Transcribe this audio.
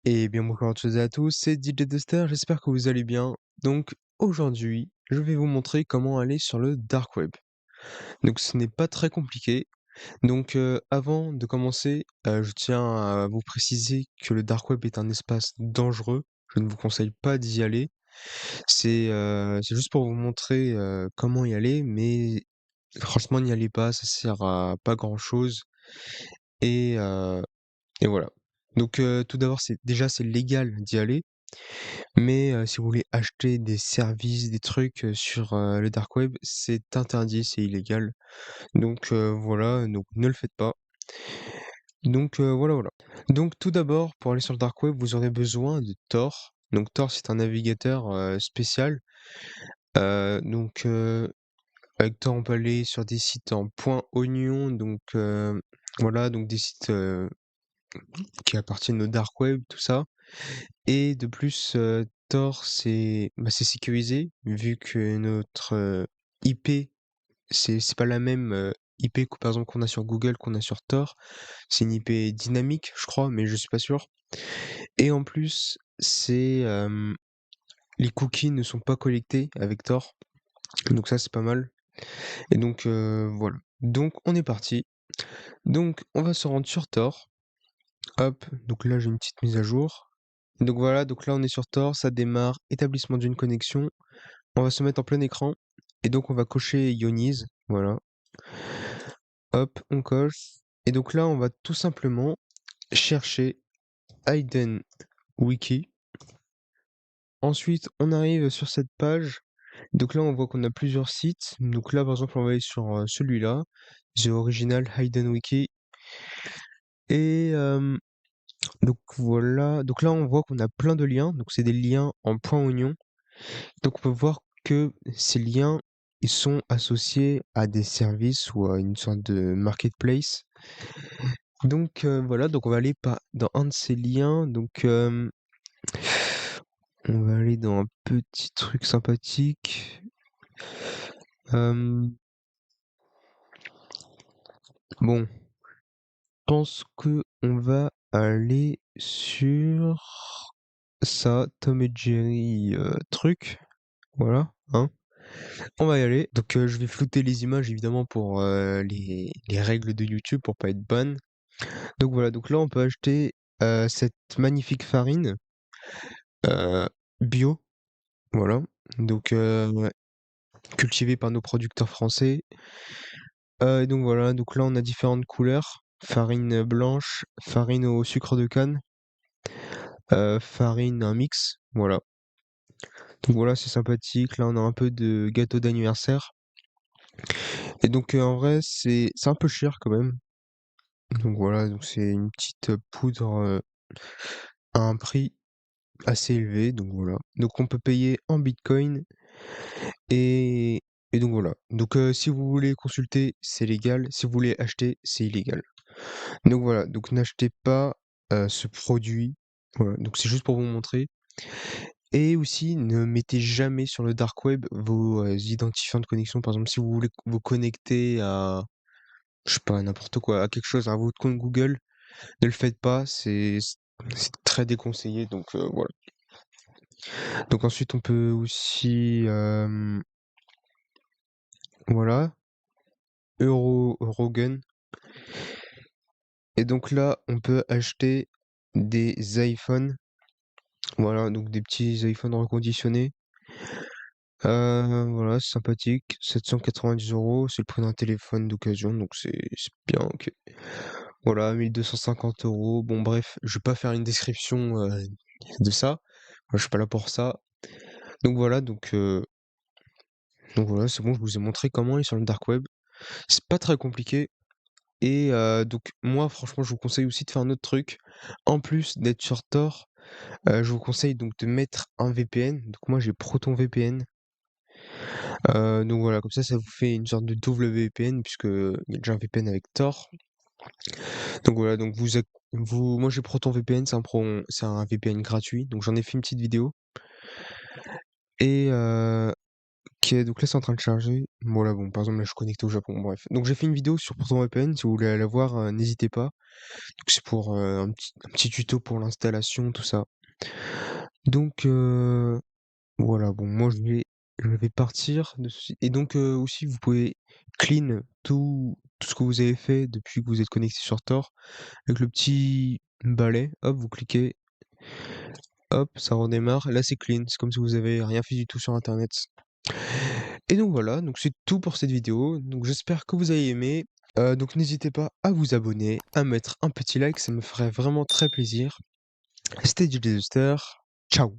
Et bien bonjour à toutes et à tous, c'est DJ Duster, j'espère que vous allez bien. Donc aujourd'hui, je vais vous montrer comment aller sur le dark web. Donc ce n'est pas très compliqué. Donc avant de commencer, je tiens à vous préciser que le dark web est un espace dangereux. Je ne vous conseille pas d'y aller. C'est juste pour vous montrer comment y aller, mais franchement n'y allez pas, ça sert à pas grand-chose. Et, euh, et voilà. Donc tout d'abord, c'est légal d'y aller. Mais si vous voulez acheter des services, des trucs, sur, le dark web, c'est interdit, c'est illégal. Donc voilà, donc ne le faites pas. Donc voilà, voilà. Donc tout d'abord, pour aller sur le dark web, vous aurez besoin de Tor. Donc Tor, c'est un navigateur, spécial. Donc avec Tor, on peut aller sur des sites en .oignon, donc voilà, donc des sites, qui appartiennent au dark web, tout ça. Et de plus, Tor, c'est sécurisé vu que notre, IP, c'est pas la même, IP que par exemple qu'on a sur Google, qu'on a sur Tor. C'est une IP dynamique, je crois, mais je suis pas sûr. Et en plus, les cookies ne sont pas collectés avec Tor, donc ça, c'est pas mal. Et donc voilà. Donc on est parti. Donc on va se rendre sur Tor. Hop, donc là j'ai une petite mise à jour. Donc voilà, donc là on est sur Tor, ça démarre, établissement d'une connexion. On va se mettre en plein écran et donc on va cocher Ionize, voilà. Hop, on coche. Et donc là, on va tout simplement chercher Hayden Wiki. Ensuite, on arrive sur cette page. Donc là, on voit qu'on a plusieurs sites. Donc là, par exemple, on va aller sur celui-là, The Original Hayden Wiki. Et donc voilà. Donc là, on voit qu'on a plein de liens. Donc c'est des liens en point oignon. Donc on peut voir que ces liens, ils sont associés à des services ou à une sorte de marketplace. Donc voilà, donc on va aller dans un de ces liens. Donc on va aller dans un petit truc sympathique. Euh, bon, je pense que on va aller sur ça, Tom et Jerry truc. Voilà, hein. On va y aller. Donc je vais flouter les images évidemment pour les règles de YouTube pour pas être ban. Donc voilà, donc là on peut acheter cette magnifique farine euh, bio. Voilà. Donc cultivée par nos producteurs français. Et donc voilà, donc là on a différentes couleurs. Farine blanche, farine au sucre de canne, farine un mix, voilà. Donc voilà, c'est sympathique. Là on a un peu de gâteau d'anniversaire. Et donc en vrai c'est un peu cher quand même. Donc voilà, donc c'est une petite poudre à un prix assez élevé. Donc voilà. Donc on peut payer en Bitcoin et, et donc voilà. Donc si vous voulez consulter, c'est légal. Si vous voulez acheter, c'est illégal. Donc voilà, donc n'achetez pas ce produit. Voilà, donc c'est juste pour vous montrer. Et aussi, ne mettez jamais sur le dark web vos identifiants de connexion. Par exemple, si vous voulez vous connecter à, je sais pas, n'importe quoi, à quelque chose, à votre compte Google, ne le faites pas, c'est très déconseillé. Donc voilà. Donc ensuite, on peut aussi, voilà, Eurogun. Et donc là, on peut acheter des iPhones. Voilà, donc des petits iPhones reconditionnés. Voilà, c'est sympathique. 790 €, c'est le prix d'un téléphone d'occasion, donc c'est bien, ok. Voilà, 1250 €. Bon, bref, je vais pas faire une description de ça. Moi, je suis pas là pour ça. Donc voilà, donc voilà, c'est bon, je vous ai montré comment aller sur le dark web. C'est pas très compliqué. Et donc moi, franchement, je vous conseille aussi de faire un autre truc. En plus d'être sur Tor, je vous conseille donc de mettre un VPN. Donc moi, j'ai Proton VPN. Donc voilà, comme ça vous fait une sorte de double VPN puisque il y a déjà un VPN avec Tor. Donc voilà, donc moi j'ai Proton VPN, c'est un VPN gratuit, donc j'en ai fait une petite vidéo. Et Ok, donc là c'est en train de charger. Voilà, bon, par exemple, là je suis connecté au Japon, bref. Donc j'ai fait une vidéo sur PortoVPN, si vous voulez la voir, n'hésitez pas. Donc c'est pour un petit tuto pour l'installation, tout ça. Donc voilà, bon, moi je vais partir de ceci. Et donc aussi, vous pouvez clean tout ce que vous avez fait depuis que vous êtes connecté sur Tor avec le petit balai. Hop, vous cliquez, hop, ça redémarre. Là c'est clean, c'est comme si vous avez rien fait du tout sur Internet. Et donc voilà, donc c'est tout pour cette vidéo. Donc j'espère que vous avez aimé. Donc n'hésitez pas à vous abonner, à mettre un petit like, ça me ferait vraiment très plaisir. C'était DJ Duster. Ciao.